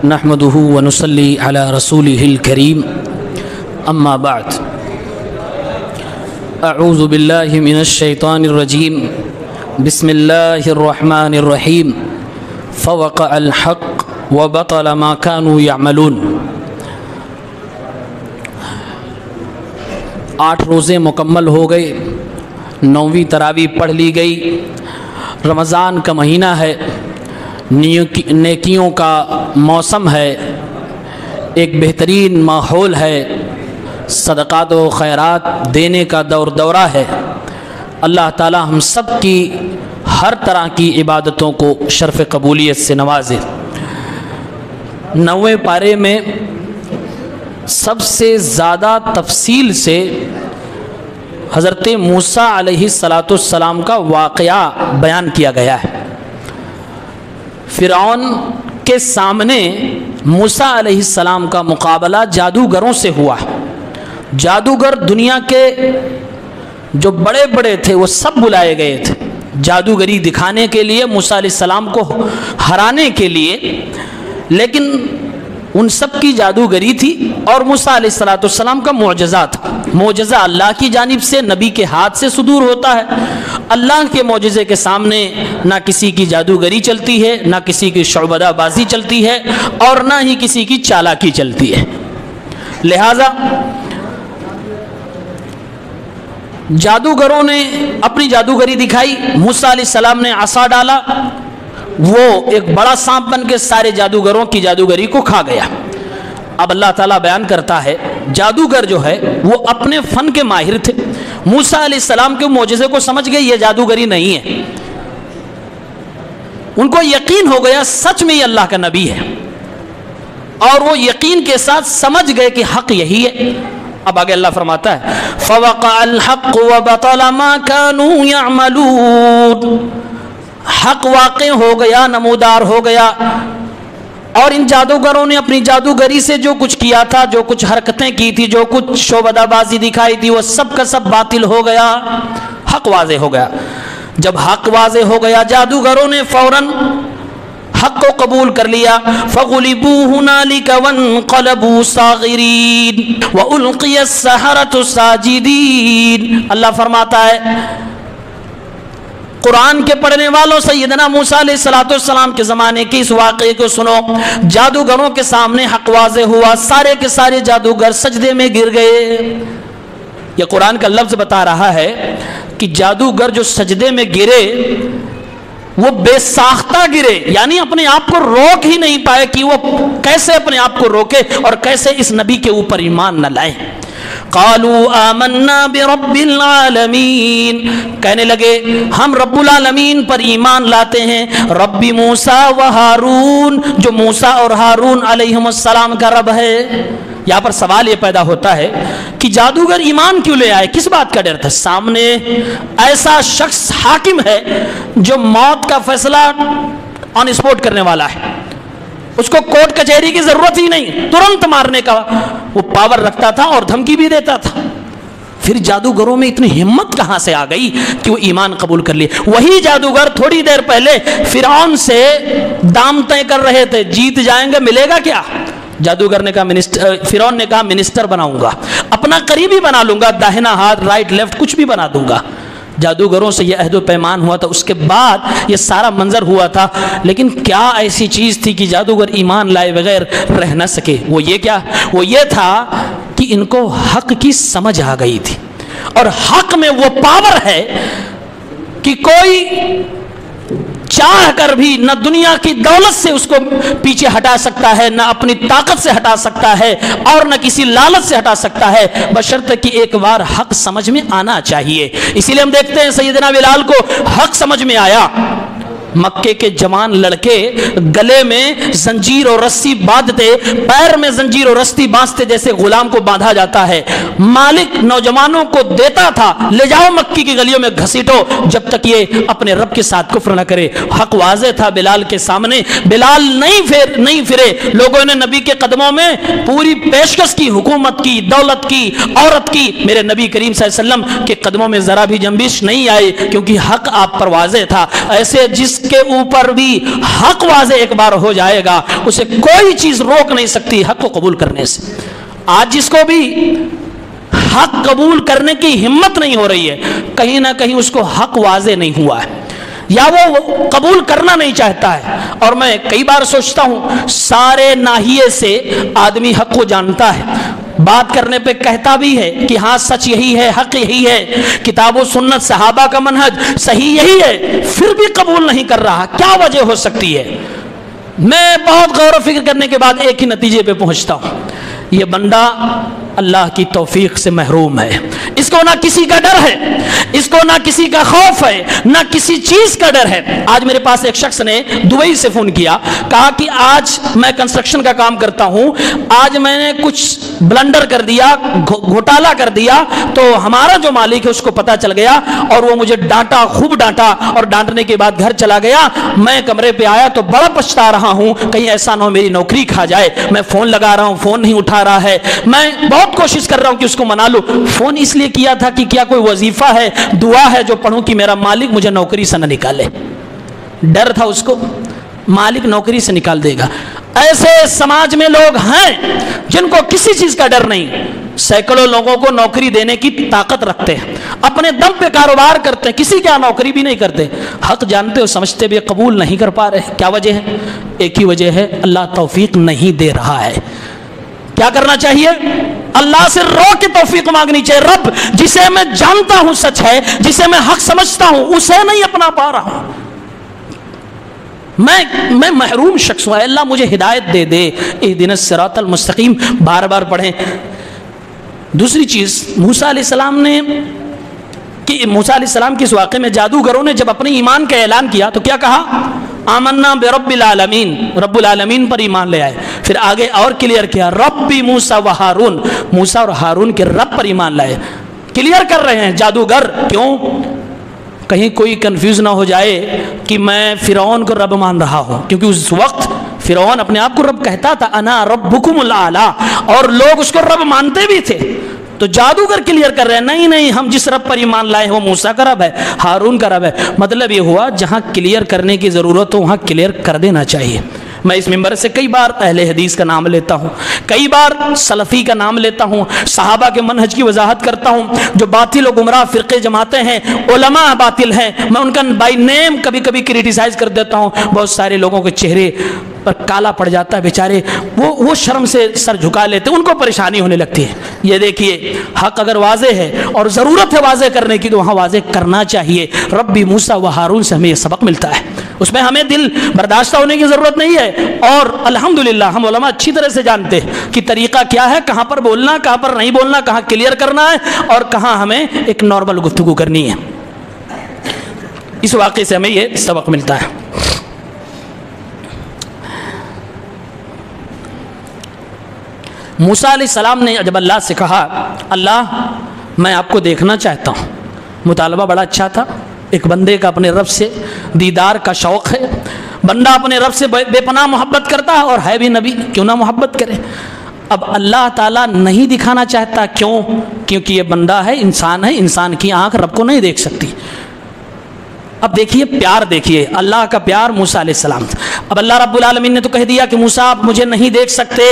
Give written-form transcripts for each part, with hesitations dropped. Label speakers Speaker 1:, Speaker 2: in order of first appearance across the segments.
Speaker 1: نحمده ونصلي على رسوله الكريم اما بعد اعوذ بالله من الشيطان الرجيم بسم الله الرحمن الرحيم فوقع الحق وبطل ما كانوا يعملون۔ 8 روزے مکمل ہو گئے، 9ویں تراویح پڑھ لی گئی۔ رمضان کا مہینہ ہے، نیکیوں کا موسم ہے، ایک بہترین ماحول ہے، صدقات و خیرات دینے کا دورہ ہے۔ اللہ تعالی ہم سب کی ہر طرح کی عبادتوں کو شرف قبولیت سے نوازے۔ 9ویں پارے میں سب سے زیادہ تفصیل سے حضرت موسیٰ علیہ السلام کا واقعہ بیان کیا گیا ہے۔ فرعون کے سامنے موسیٰ علیہ السلام کا مقابلہ جادوگروں سے ہوا۔ جادوگر دنیا کے جو بڑے بڑے تھے وہ سب بلائے گئے تھے جادوگری دکھانے کے لیے، موسیٰ علیہ السلام کو ہرانے کے لیے، لیکن ان سب کی جادوگری تھی اور موسیٰ علیہ السلام کا معجزہ تھا۔ معجزہ اللہ کی جانب سے، نبی کے ہاتھ سے صدور ہوتا ہے۔ اللہ کے معجزے کے سامنے نہ کسی کی جادوگری چلتی ہے، نہ کسی کی شعبدہ بازی چلتی ہے، اور نہ ہی کسی کی چالاکی چلتی ہے۔ لہذا جادوگروں نے اپنی جادوگری دکھائی، موسیٰ علیہ السلام نے عصا ڈالا، وہ ایک بڑا سانپ بن کے سارے جادوگروں کی جادوگری کو کھا گیا۔ اب اللہ تعالیٰ بیان کرتا ہے جادوگر جو ہے وہ اپنے فن کے ماہر تھے، موسیٰ علیہ السلام کے معجزے کو سمجھ گئے یہ جادوگری نہیں ہے، ان کو یقین ہو گیا سچ میں یہ اللہ کا نبی ہے، اور وہ یقین کے ساتھ سمجھ گئے کہ حق یہی ہے۔ اب آگے اللہ فرماتا ہے فَوَقَعَ الْحَقُّ وَبَطَلَ مَا كَانُوا يَعْمَلُونَ، حق واقع ہو گیا، نمودار ہو گیا، اور ان جادوگروں نے اپنی جادوگری سے جو کچھ کیا تھا، جو کچھ حرکتیں کی تھی، جو کچھ شعبدہ بازی دکھائی تھی، وہ سب کا سب باطل ہو گیا، حق واضح ہو گیا۔ جب حق واضح ہو گیا جادوگروں نے فوراً حق کو قبول کر لیا۔ فَغُلِبُوا هُنَالِكَ وَانقَلَبُوا صَاغِرِينَ وَأُلْقِيَ السَّحَرَةُ سَاجِدِينَ۔ اللہ فرماتا ہے قرآن کے پڑھنے والوں سیدنا موسیٰ علیہ السلام کے زمانے کے اس واقعے کو سنو۔ جادوگروں کے سامنے حق واضح ہوا، سارے کے سارے جادوگر سجدے میں گر گئے۔ یہ قرآن کا لفظ بتا رہا ہے کہ جادوگر جو سجدے میں گرے وہ بے ساختہ گرے، یعنی اپنے آپ کو روک ہی نہیں پائے کہ وہ کیسے اپنے آپ کو روکے اور کیسے اس نبی کے اوپر ایمان نہ لائے۔ قالوا آمنا برب العالمین، کہنے لگے ہم رب العالمین پر ایمان لاتے ہیں، رب موسیٰ و ہارون، جو موسیٰ اور ہارون علیہم السلام کا رب ہے۔ یہاں پر سوال یہ پیدا ہوتا ہے کہ جادوگر ایمان کیوں لے آئے، کس بات کا ڈر تھا؟ سامنے ایسا شخص حاکم ہے جو موت کا فیصلہ آن اسپوٹ کرنے والا ہے، اس کو کورٹ کچہری کی ضرورت ہی نہیں، ترنت مارنے کا وہ پاور رکھتا تھا اور دھمکی بھی دیتا تھا۔ پھر جادوگروں میں اتنی ہمت کہاں سے آ گئی کہ وہ ایمان قبول کر لیے؟ وہی جادوگر تھوڑی دیر پہلے فرعون سے دام طے کر رہے تھے، جیت جائیں گے ملے گا کیا؟ جادوگر نے کہا فرعون نے کہا منسٹر بناؤں گا، اپنا قریبی بنا لوں گا، داہنا ہاتھ رائٹ لیفٹ کچھ بھی بنا دوں گا۔ جادوگروں سے یہ عہد و پیمان ہوا تھا، اس کے بعد یہ سارا منظر ہوا تھا، لیکن کیا ایسی چیز تھی کہ جادوگر ایمان لائے بغیر رہ نہ سکے؟ وہ یہ کیا؟ وہ یہ تھا کہ ان کو حق کی سمجھ آ گئی تھی، اور حق میں وہ پاور ہے کہ کوئی چاہ کر بھی نہ دنیا کی دولت سے اس کو پیچھے ہٹا سکتا ہے، نہ اپنی طاقت سے ہٹا سکتا ہے، اور نہ کسی لالچ سے ہٹا سکتا ہے، بشرط کہ ایک بار حق سمجھ میں آنا چاہیے۔ اسی لیے ہم دیکھتے ہیں سیدنا بلال کو حق سمجھ میں آیا، مکے کے جوان لڑکے گلے میں زنجیر اور رسی باندھتے، پیر میں زنجیر اور رسی باندھتے جیسے غلام کو باندھا جاتا ہے۔ مالک نوجوانوں کو دیتا تھا، لے جاؤ مکی کی گلیوں میں گھسیٹو جب تک یہ اپنے رب کے ساتھ کفر نہ کرے۔ حق واضح تھا بلال کے سامنے، بلال نہیں پھرے۔ لوگوں نے نبی کے قدموں میں پوری پیشکش کی، حکومت کی، دولت کی، عورت کی، میرے نبی کریم صلی اللہ علیہ وسلم کے قدموں میں ذرا بھی جنبش نہیں آئی، کیونکہ حق آپ پر واضح تھا۔ ایسے جس کے اوپر بھی حق واضح ایک بار ہو جائے گا اسے کوئی چیز روک نہیں سکتی حق کو قبول کرنے سے۔ آج جس کو بھی حق قبول کرنے کی ہمت نہیں ہو رہی ہے، کہیں نہ کہیں اس کو حق واضح نہیں ہوا ہے یا وہ قبول کرنا نہیں چاہتا ہے۔ اور میں کئی بار سوچتا ہوں سارے ناحیے سے آدمی حق کو جانتا ہے، بات کرنے پہ کہتا بھی ہے کہ ہاں سچ یہی ہے، حق یہی ہے، کتاب و سنت صحابہ کا منہج صحیح یہی ہے، پھر بھی قبول نہیں کر رہا، کیا وجہ ہو سکتی ہے؟ میں بہت غور و فکر کرنے کے بعد ایک ہی نتیجے پہ پہنچتا ہوں، یہ بندہ اللہ کی توفیق سے محروم ہے، اس کو نہ کسی کا ڈر ہے، اس کو نہ کسی کا خوف ہے، نہ کسی چیز کا ڈر ہے۔ آج میرے پاس ایک شخص نے دبئی سے فون کیا، کہا کہ آج میں کنسٹرکشن کا کام کرتا ہوں، آج میں نے کچھ بلنڈر کر دیا، گھوٹالا کر دیا، تو ہمارا جو مالک ہے اس کو پتا چل گیا اور وہ مجھے ڈانٹا، خوب ڈانٹا، اور ڈانٹنے کے بعد گھر چلا گیا۔ میں کمرے پہ آیا تو بڑا پچھتا رہا ہوں، کہیں ایسا نہ ہو میری نوکری کھا جائے۔ میں فون لگا رہا ہوں، فون نہیں اٹھا رہا ہے، میں بہت کوشش کر رہا ہوں کہ اس کو منا لوں۔ فون اس لیے کیا تھا کہ کیا کوئی وظیفہ ہے، دعا ہے جو پڑھوں کہ میرا مالک مجھے نوکری سے نہ نکالے۔ ڈر تھا اس کو، مالک نوکری سے نکال دے گا۔ ایسے سماج میں لوگ ہیں جن کو کسی چیز کا ڈر نہیں، سینکڑوں لوگوں کو نوکری دینے کی طاقت رکھتے ہیں، اپنے دم پہ کاروبار کرتے ہیں، کسی کا نوکری بھی نہیں کرتے، حق جانتے ہو سمجھتے بھی قبول نہیں کر پا رہے۔ کیا وجہ ہے؟ ایک ہی وجہ ہے، اللہ توفیق نہیں دے رہا ہے۔ کیا کرنا چاہیے؟ اللہ سے رو کے توفیق مانگنی چاہیے۔ رب جسے میں جانتا ہوں سچ ہے، جسے میں حق سمجھتا ہوں، اسے نہیں اپنا پا رہا ہوں، میں محروم شخص ہوں، اللہ مجھے ہدایت دے دے، اہدنا الصراط المستقیم بار بار پڑھیں۔ دوسری چیز موسیٰ علیہ السلام نے کہ موسیٰ علیہ السلام کے اس واقعے میں جادوگروں نے جب اپنے ایمان کا اعلان کیا تو کیا کہا؟ آمنا برب العالمین، رب العالمین پر ایمان لے آئے۔ پھر آگے اور کلیئر کیا، ربی موسیٰ و ہارون، موسیٰ اور ہارون کے رب پر ایمان لائے۔ کلیئر کر رہے ہیں جادوگر، کیوں؟ کہیں کوئی کنفیوز نہ ہو جائے کہ میں فرعون کو رب مان رہا ہوں، کیونکہ اس وقت فرعون اپنے آپ کو رب کہتا تھا، انا ربکم الاعلی، اور لوگ اس کو رب مانتے بھی تھے۔ تو جادوگر کلیئر کر رہے ہیں، نہیں نہیں، ہم جس رب پر ایمان لائے ہیں وہ موسیٰ کا رب ہے، ہارون کا رب ہے۔ مطلب یہ ہوا جہاں کلیئر کرنے کی ضرورت ہو وہاں کلیئر کر دینا چاہیے۔ میں اس ممبر سے کئی بار اہل حدیث کا نام لیتا ہوں، کئی بار سلفی کا نام لیتا ہوں، صحابہ کے منہج کی وضاحت کرتا ہوں۔ جو باطل و گمراہ فرقے جماعتیں ہیں، علماء باطل ہیں، میں ان کا بائی نیم کبھی کبھی کریٹیسائز کر دیتا ہوں۔ بہت سارے لوگوں کے چہرے پر کالا پڑ جاتا ہے، بیچارے وہ شرم سے سر جھکا لیتے ہیں، ان کو پریشانی ہونے لگتی ہے۔ یہ دیکھیے، حق اگر واضح ہے اور ضرورت ہے واضح کرنے کی تو وہاں واضح کرنا چاہیے۔ ربی موسیٰ و ہارون سے ہمیں یہ سبق ملتا ہے، اس میں ہمیں دل برداشتہ ہونے کی ضرورت نہیں ہے۔ اور الحمدللہ ہم علماء اچھی طرح سے جانتے ہیں کہ طریقہ کیا ہے، کہاں پر بولنا، کہاں پر نہیں بولنا، کہاں کلیئر کرنا ہے اور کہاں ہمیں ایک نارمل گفتگو کرنی ہے۔ اس واقعے سے ہمیں یہ سبق ملتا ہے۔ موسیٰ علیہ السلام نے جب اللہ سے کہا، اللہ میں آپ کو دیکھنا چاہتا ہوں، مطالبہ بڑا اچھا تھا، ایک بندے کا اپنے رب سے دیدار کا شوق ہے، بندہ اپنے رب سے بے پناہ محبت کرتا ہے اور ہے بھی نبی، کیوں نہ محبت کرے۔ اب اللہ تعالیٰ نہیں دکھانا چاہتا، کیوں؟ کیونکہ یہ بندہ ہے، انسان کی آنکھ رب کو نہیں دیکھ سکتی۔ اب دیکھیے پیار، دیکھیے اللہ کا پیار موسیٰ علیہ السلام تھا۔ اب اللہ رب العالمین نے تو کہہ دیا کہ موسیٰ آپ مجھے نہیں دیکھ سکتے،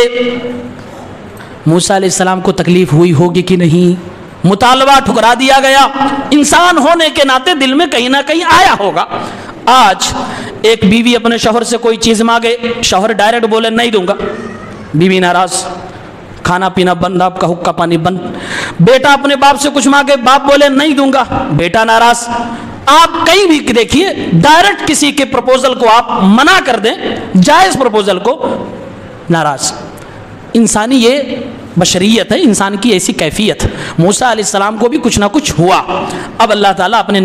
Speaker 1: موسیٰ علیہ السلام کو تکلیف ہوئی ہوگی کہ نہیں؟ مطالبہ ٹھکرا دیا گیا، انسان ہونے کے ناطے دل میں کہیں نہ کہیں آیا ہوگا۔ آج ایک بیوی اپنے شوہر سے کوئی چیز مانگے، شوہر ڈائریکٹ بولے نہیں دوں گا، بیوی ناراض، کھانا پینا بند، آپ کا حقہ پانی بند۔ بیٹا اپنے باپ سے کچھ مانگے، باپ بولے نہیں دوں گا، بیٹا ناراض۔ آپ کہیں بھی دیکھیے، ڈائریکٹ کسی کے پروپوزل کو آپ منع کر دیں، جائز پروپوزل کو، ناراض۔ انسانی یہ بشریت ہے، انسان کی ایسی کیفیت۔ موسیٰ علیہ السلام کو بھی کچھ نہ کچھ ہوا۔ اب اللہ تعالیٰ اپنے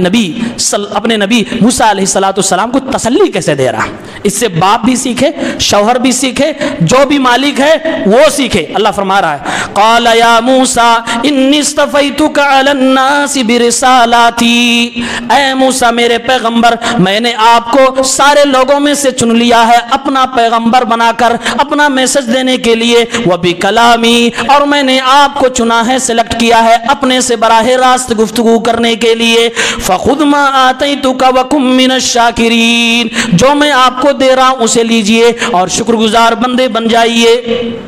Speaker 1: نبی موسیٰ علیہ السلام کو تسلی کیسے دے رہا؟ اس سے باپ بھی سیکھے، شوہر بھی سیکھے، جو بھی مالک ہے وہ سیکھے۔ اللہ فرما رہا ہے، قال یا موسیٰ انی اصطفیتک علی الناس برسالاتی، اے موسیٰ میرے پیغمبر، میں نے آپ کو سارے لوگوں میں سے چن لیا ہے اپنا پیغمبر بنا کر، اپنا میسج دینے کے لیے، وبکلامی، اور میں نے آپ کو چنا ہے, سلیکٹ کیا ہے اپنے سے براہ راست گفتگو کرنے کے لیے. فخذ ما آتیتک وکن من الشاکرین, جو میں آپ کو دے رہا ہوں اسے لیجئے اور شکر گزار بندے بن جائیے.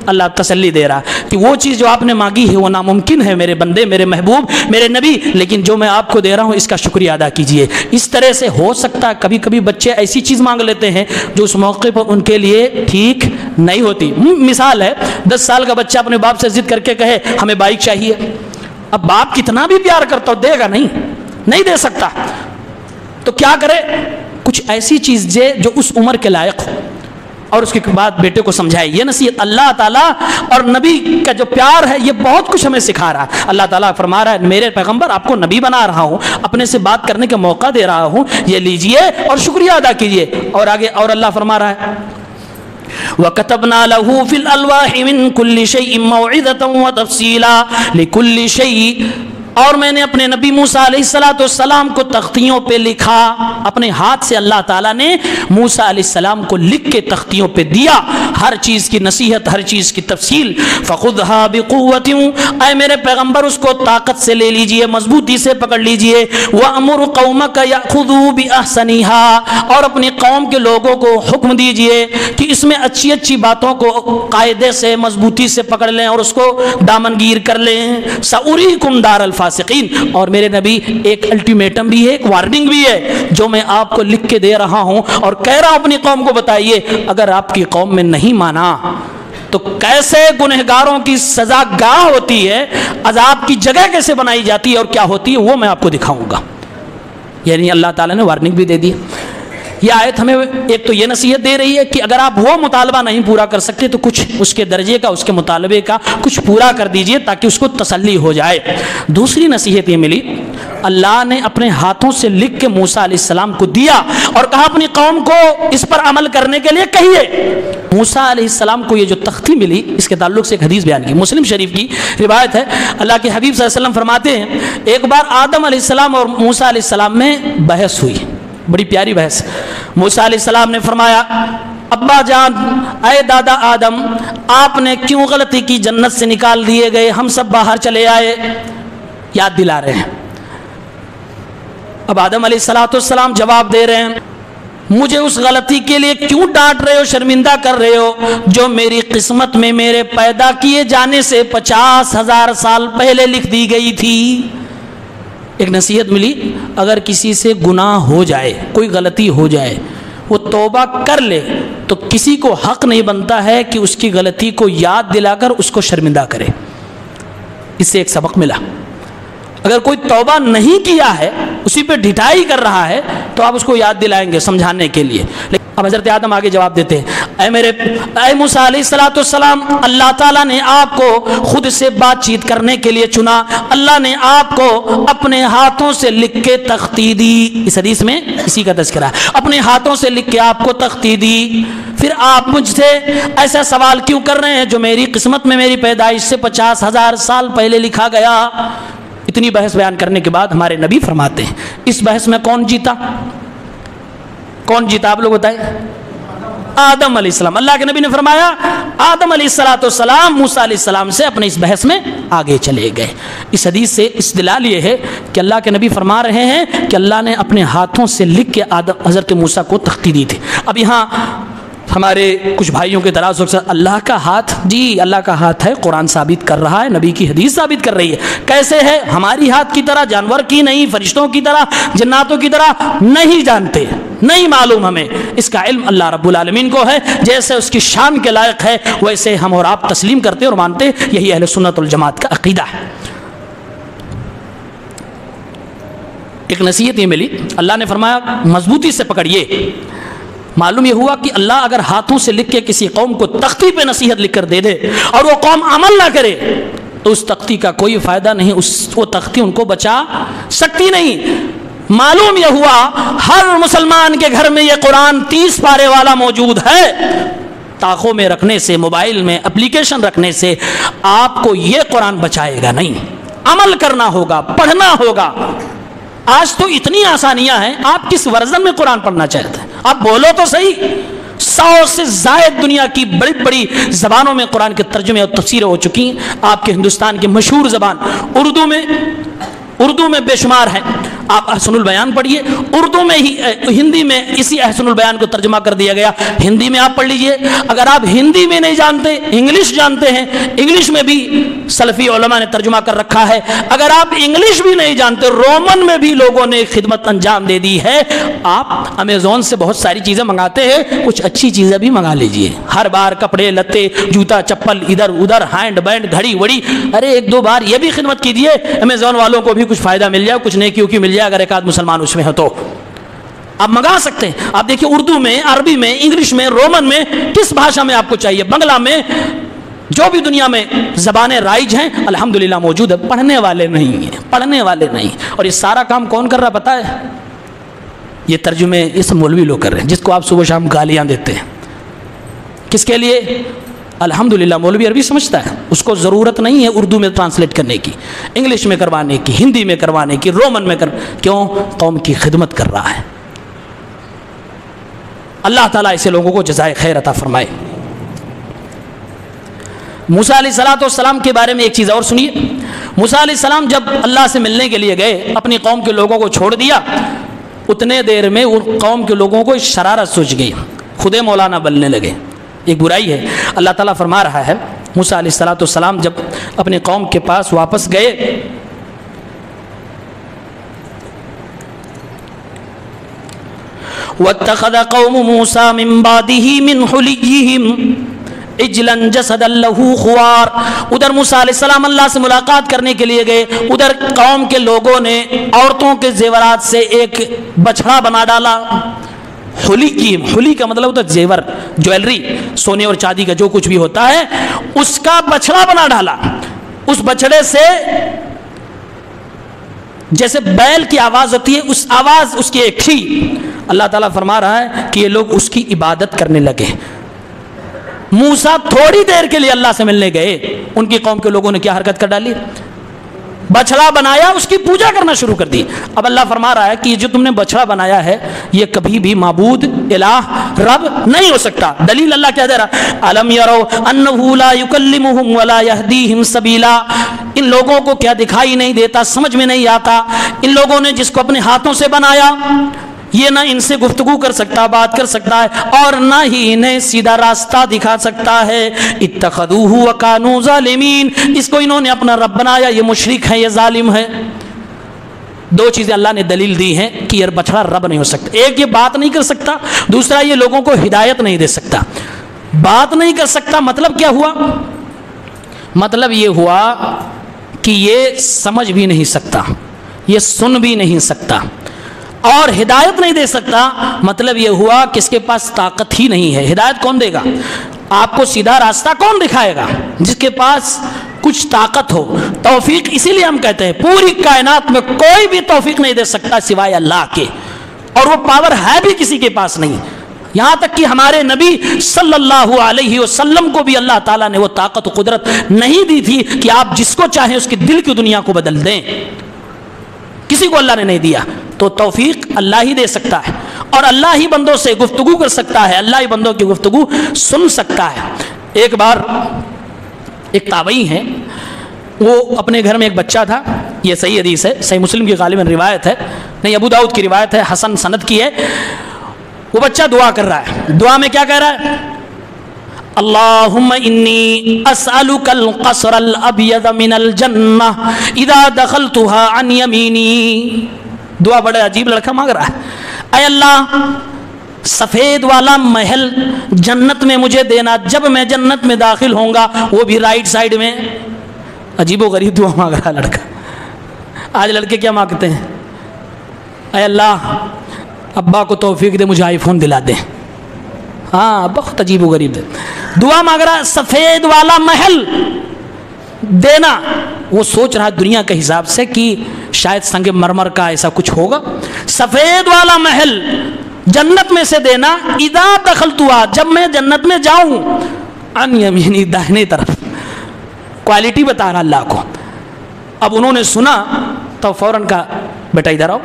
Speaker 1: اللہ تسلی دے رہا کہ وہ چیز جو آپ نے مانگی ہے وہ ناممکن ہے میرے بندے, میرے محبوب, میرے نبی, لیکن جو میں آپ کو دے رہا ہوں اس کا شکریہ ادا کیجئے. اس طرح سے ہو سکتا ہے کبھی کبھی بچے ایسی چیز مانگ لیتے ہیں جو اس موقع پر ان کے لیے ٹھیک نہیں ہوتی. مثال ہے 10 سال کا بچہ اپنے باپ سے ضد کر کے کہے ہمیں بائک چاہیے. اب باپ کتنا بھی پیار کرتا ہو دے گا نہیں دے سکتا, تو کیا کرے, کچھ ایسی چیز دے جو اس عمر کے لائق ہو اور اس کے بعد بیٹے کو سمجھائے. یہ نصیحت اللہ تعالیٰ اور نبی کا جو پیار ہے یہ بہت کچھ ہمیں سکھا رہا ہے. اللہ تعالیٰ فرما رہا ہے میرے پیغمبر آپ کو نبی بنا رہا ہوں, اپنے سے بات کرنے کا موقع دے رہا ہوں, یہ لیجئے اور شکریہ ادا کیجئے. اور آگے اور اللہ فرما رہا ہے وَكَتَبْنَا لَهُ فِي الْأَلْوَاحِ مِن كُلِّ شَيْءٍ مَوْعِظَةً وَتَفْصِيلًا لِكُلِّ شَيْءٍ. اور میں نے اپنے نبی موسیٰ علیہ السلام کو تختیوں پہ لکھا, اپنے ہاتھ سے اللہ تعالیٰ نے موسیٰ علیہ السلام کو لکھ کے تختیوں پہ دیا, ہر چیز کی نصیحت, ہر چیز کی تفصیل. فَخُذْهَا بِقُوَّةٍ, اے میرے پیغمبر اس کو طاقت سے لے لیجئے, مضبوطی سے پکڑ لیجئے. وَأَمُرْ قَوْمَكَ يَأْخُذُوا بِأَحْسَنِهَا, اور اپنی قوم کے لوگوں کو حکم دیجئے کہ اس میں اچھی اچھی باتوں کو قاعدے سے مضبوطی سے پکڑ لیں اور اس کو دامنگیر کر لیں. سَأُرِيكُمْ دَارَ الْفَاسِقِينَ, اور میرے نبی ایک الٹیمیٹم بھی ہے, ایک وارننگ بھی ہے جو میں آپ کو لکھ کے دے رہا ہوں اور کہہ رہا ہوں اپنی قوم کو بتائیے اگر آپ کی قوم میں نہیں مانا تو کیسے گنہگاروں کی سزا گاہ ہوتی ہے, عذاب کی جگہ کیسے بنائی جاتی ہے اور کیا ہوتی ہے وہ میں آپ کو دکھاؤں گا. یعنی اللہ تعالیٰ نے وارننگ بھی دے دی. یہ آیت ہمیں ایک تو یہ نصیحت دے رہی ہے کہ اگر آپ وہ مطالبہ نہیں پورا کر سکتے تو کچھ اس کے درجے کا, اس کے مطالبے کا کچھ پورا کر دیجئے تاکہ اس کو تسلی ہو جائے. دوسری نصیحت یہ ملی, اللہ نے اپنے ہاتھوں سے لکھ کے موسیٰ علیہ السلام کو دیا اور کہا اپنی قوم کو اس پر عمل کرنے کے لیے کہیے. موسیٰ علیہ السلام کو یہ جو تختی ملی اس کے تعلق سے ایک حدیث بیان کی, مسلم شریف کی روایت ہے. اللہ کے حبیب صلی اللہ علیہ وسلم فرماتے ہیں ایک بار آدم علیہ السلام اور موسیٰ علیہ السلام میں بحث ہوئی, بڑی پیاری بحث. موسیٰ علیہ السلام نے فرمایا ابا جان, اے دادا آدم, آپ نے کیوں غلطی کی, جنت سے نکال دیے گئے, ہم سب باہر چلے آئے. یاد دلا رہے ہیں. اب آدم علیہ السلام جواب دے رہے ہیں مجھے اس غلطی کے لیے کیوں ڈانٹ رہے ہو, شرمندہ کر رہے ہو جو میری قسمت میں میرے پیدا کیے جانے سے 50,000 سال پہلے لکھ دی گئی تھی. ایک نصیحت ملی, اگر کسی سے گناہ ہو جائے, کوئی غلطی ہو جائے, وہ توبہ کر لے تو کسی کو حق نہیں بنتا ہے کہ اس کی غلطی کو یاد دلا کر اس کو شرمندہ کرے. اس سے ایک سبق ملا. اگر کوئی توبہ نہیں کیا ہے, اسی پہ ڈھٹائی کر رہا ہے, تو آپ اس کو یاد دلائیں گے سمجھانے کے لیے. اب حضرت آدم آگے جواب دیتے ہیں اے موسیٰ علیہ السلام, اللہ تعالیٰ نے آپ کو خود سے بات چیت کرنے کے لیے چنا, اللہ نے آپ کو اپنے ہاتھوں سے لکھ کے تختی دی. اس حدیث میں اسی کا تذکرہ ہے, اپنے ہاتھوں سے لکھ کے آپ کو تختی دی. پھر آپ مجھ سے ایسا سوال کیوں کر رہے ہیں جو میری قسمت میں میری پیدائش سے 50,000 سال پہلے لکھا گیا. اتنی بحث بیان کرنے کے بعد ہمارے نبی فرماتے ہیں اس بحث میں کون جیتا, کون جیتا آپ لوگ بتائیں. آدم علیہ السلام. اللہ کے نبی نے فرمایا آدم علیہ السلام موسیٰ علیہ السلام سے اپنے اس بحث میں آگے چلے گئے. اس حدیث سے استدلال یہ ہے کہ اللہ کے نبی فرما رہے ہیں کہ اللہ نے اپنے ہاتھوں سے لکھ کے حضرت موسیٰ کو تختی دی تھی. اب یہاں ہمارے کچھ بھائیوں کے اعتراض ہو سکتا اللہ کا ہاتھ, جی اللہ کا ہاتھ ہے, قرآن ثابت کر رہا ہے, نبی کی حدیث ثابت کر رہی ہے. کیسے ہے, ہماری ہاتھ کی طرح, جانور کی نہیں, فرشتوں کی طرح, جناتوں کی طرح نہیں جانتے, نہیں معلوم ہمیں. اس کا علم اللہ رب العالمین کو ہے. جیسے اس کی شان کے لائق ہے ویسے ہم اور آپ تسلیم کرتے اور مانتے. یہی اہل سنت والجماعت کا عقیدہ ہے. ایک نصیحت یہ ملی, اللہ نے فرمایا مضبوطی سے پکڑیے. معلوم یہ ہوا کہ اللہ اگر ہاتھوں سے لکھ کے کسی قوم کو تختی پہ نصیحت لکھ کر دے دے اور وہ قوم عمل نہ کرے تو اس تختی کا کوئی فائدہ نہیں, وہ تختی ان کو بچا سکتی نہیں. معلوم یہ ہوا ہر مسلمان کے گھر میں یہ قرآن 30 پارے والا موجود ہے. تاخوں میں رکھنے سے, موبائل میں اپلیکیشن رکھنے سے آپ کو یہ قرآن بچائے گا نہیں. عمل کرنا ہوگا, پڑھنا ہوگا. آج تو اتنی آسانیاں ہیں, آپ کس ورژن میں قرآن پڑھنا چاہتے ہیں, آپ بولو تو صحیح. 100 سے زائد دنیا کی بڑی بڑی زبانوں میں قرآن کے ترجمے اور تفسیریں ہو چکی ہیں. آپ کے ہندوستان کی مشہور زبان اردو میں بے شمار ہیں. آپ احسن البیان پڑھیے, اردو میں ہی, ہندی میں اسی احسن البیان کو ترجمہ کر دیا گیا, ہندی میں آپ پڑھ لیجئے. اگر آپ ہندی میں نہیں جانتے, انگلش جانتے ہیں, انگلش میں بھی سلفی علماء نے ترجمہ کر رکھا ہے. اگر آپ انگلش بھی نہیں جانتے, رومن میں بھی لوگوں نے خدمت انجام دے دی ہے. آپ امیزون سے بہت ساری چیزیں منگاتے ہیں, کچھ اچھی چیزیں بھی منگا لیجئے. ہر بار کپڑے لتے, جوتا چپل, ادھر ادھر, ہینڈ بینڈ, گھڑی وڑی, ارے ایک دو بار یہ بھی خدمت کیجئے, امیزون والوں کو بھی کچھ فائدہ مل جائے, کچھ نیکیوں کی مل جائے. اگر ایک آدھ مسلمان اس میں ہو تو آپ منگا سکتے ہیں. آپ دیکھیں اردو میں, عربی میں, انگلش میں, رومن میں, کس بھاشا میں آپ کو چاہیے, بنگلہ میں, جو بھی دنیا میں زبانیں رائج ہیں الحمدللہ موجود ہے. پڑھنے والے نہیں ہیں, پڑھنے والے نہیں. اور یہ سارا کام کون کر رہا پتہ ہے؟ یہ ترجمے اس مولوی لوگ کر رہے ہیں, جس کو آپ صبح شام گالیاں دیتے ہیں. کس کے لیے؟ الحمدللہ مولوی عربی سمجھتا ہے, اس کو ضرورت نہیں ہے اردو میں ٹرانسلیٹ کرنے کی, انگلش میں کروانے کی, ہندی میں کروانے کی, رومن میں کیوں؟ قوم کی خدمت کر رہا ہے. اللہ تعالیٰ ایسے لوگوں کو جزائے خیر عطا فرمائے. موسیٰ علیہ السلام کے بارے میں ایک چیز اور سنیے. موسیٰ علیہ السلام جب اللہ سے ملنے کے لیے گئے, اپنی قوم کے لوگوں کو چھوڑ دیا, اتنے دیر میں ان قوم کے لوگوں کو شرارت سوچ گئی, خود مولانا بننے لگے. ایک برائی ہے. اللہ تعالیٰ فرما رہا ہے, موسیٰ علیہ السلام جب اپنے قوم کے پاس واپس گئے, وَاتَّخَذَ قَوْمُ مُوسَى مِن بَعْدِهِ مِنْ حُلِيِّهِمْ عِجْلًا جَسَدًا لَهُ خُوَارٌ. ادھر موسیٰ علیہ السلام اللہ سے ملاقات کرنے کے لیے گئے, ادھر قوم کے لوگوں نے عورتوں کے زیورات سے ایک بچھڑا بنا ڈالا. حلی کا مطلب ہوتا ہے زیور, جویلری, سونے اور چاندی کا جو کچھ بھی ہوتا ہے, اس کا بچھڑا بنا ڈالا. اس بچھڑے سے جیسے بیل کی آواز ہوتی ہے, اس آواز اس کی ایک تھی. اللہ تعالیٰ فرما رہا ہے کہ یہ لوگ اس کی عبادت کرنے لگے. موسیٰ تھوڑی دیر کے لیے اللہ سے ملنے گئے, ان کی قوم کے لوگوں نے کیا حرکت کر ڈالی؟ بچھڑا بنایا, اس کی پوجا کرنا شروع کر دی. اب اللہ فرما رہا ہے کہ یہ جو تم نے بچھڑا بنایا ہے, یہ کبھی بھی معبود, الہ, رب نہیں ہو سکتا. دلیل اللہ کیا دے رہا؟ الم یرو انہ لا یکلمہم ولا یہدیہم سبیلا. ان لوگوں کو کیا دکھائی نہیں دیتا, سمجھ میں نہیں آتا؟ ان لوگوں نے جس کو اپنے ہاتھوں سے بنایا, یہ نہ ان سے گفتگو کر سکتا, بات کر سکتا ہے, اور نہ ہی انہیں سیدھا راستہ دکھا سکتا ہے. اتخذوہ وکانوا ظالمین. اس کو انہوں نے اپنا رب بنایا, یہ مشرک ہے, یہ ظالم ہے. دو چیزیں اللہ نے دلیل دی ہیں کہ یہ بچڑا رب نہیں ہو سکتا. ایک, یہ بات نہیں کر سکتا, دوسرا یہ لوگوں کو ہدایت نہیں دے سکتا. بات نہیں کر سکتا مطلب کیا ہوا؟ مطلب یہ ہوا کہ یہ سمجھ بھی نہیں سکتا, یہ سن بھی نہیں سکتا, اور ہدایت نہیں دے سکتا. مطلب یہ ہوا کہ اس کے پاس طاقت ہی نہیں ہے. ہدایت کون دے گا آپ کو؟ سیدھا راستہ کون دکھائے گا؟ جس کے پاس کچھ طاقت ہو. توفیق اسی لیے ہم کہتے ہیں پوری کائنات میں کوئی بھی توفیق نہیں دے سکتا سوائے اللہ کے, اور وہ پاور ہے بھی کسی کے پاس نہیں. یہاں تک کہ ہمارے نبی صلی اللہ علیہ وسلم کو بھی اللہ تعالیٰ نے وہ طاقت و قدرت نہیں دی تھی کہ آپ جس کو چاہیں اس کی دل کی دنیا کو بدل دیں. کسی کو اللہ نے نہیں دیا. تو توفیق اللہ ہی دے سکتا ہے, اور اللہ ہی بندوں سے گفتگو کر سکتا ہے, اللہ ہی بندوں کی گفتگو سن سکتا ہے. ایک بار ایک تابعی ہیں, وہ اپنے گھر میں ایک بچہ تھا, یہ صحیح حدیث ہے, صحیح مسلم کی غالباً روایت ہے, نہیں ابو داؤد کی روایت ہے, حسن سند کی ہے. وہ بچہ دعا کر رہا ہے. دعا میں کیا کہہ رہا ہے؟ اللہم انی اسألک القصر الابید من الجنہ اذا دخلتها عن یمینی. دعا بڑے عجیب لڑکا مانگ رہا ہے. اے اللہ, سفید والا محل جنت میں مجھے دینا, جب میں جنت میں داخل ہوں گا, وہ بھی رائٹ سائڈ میں. عجیب و غریب دعا مانگ رہا ہے لڑکا. آج لڑکے کیا مانگتے ہیں؟ اے اللہ ابا کو توفیق دے, مجھے آئی فون دلا دیں. ہاں, بہت عجیب و غریب دعا مانگ رہا ہے. سفید والا محل دینا, وہ سوچ رہا ہے دنیا کے حساب سے کہ شاید سنگ مرمر کا ایسا کچھ ہوگا. سفید والا محل جنت میں سے دینا, اذا دخلتها, جب میں جنت میں جاؤں, عن یمینی, داہنے طرف. کوالٹی بتا رہا اللہ کو. اب انہوں نے سنا تو فوراً کہا بیٹا ادھر آؤ.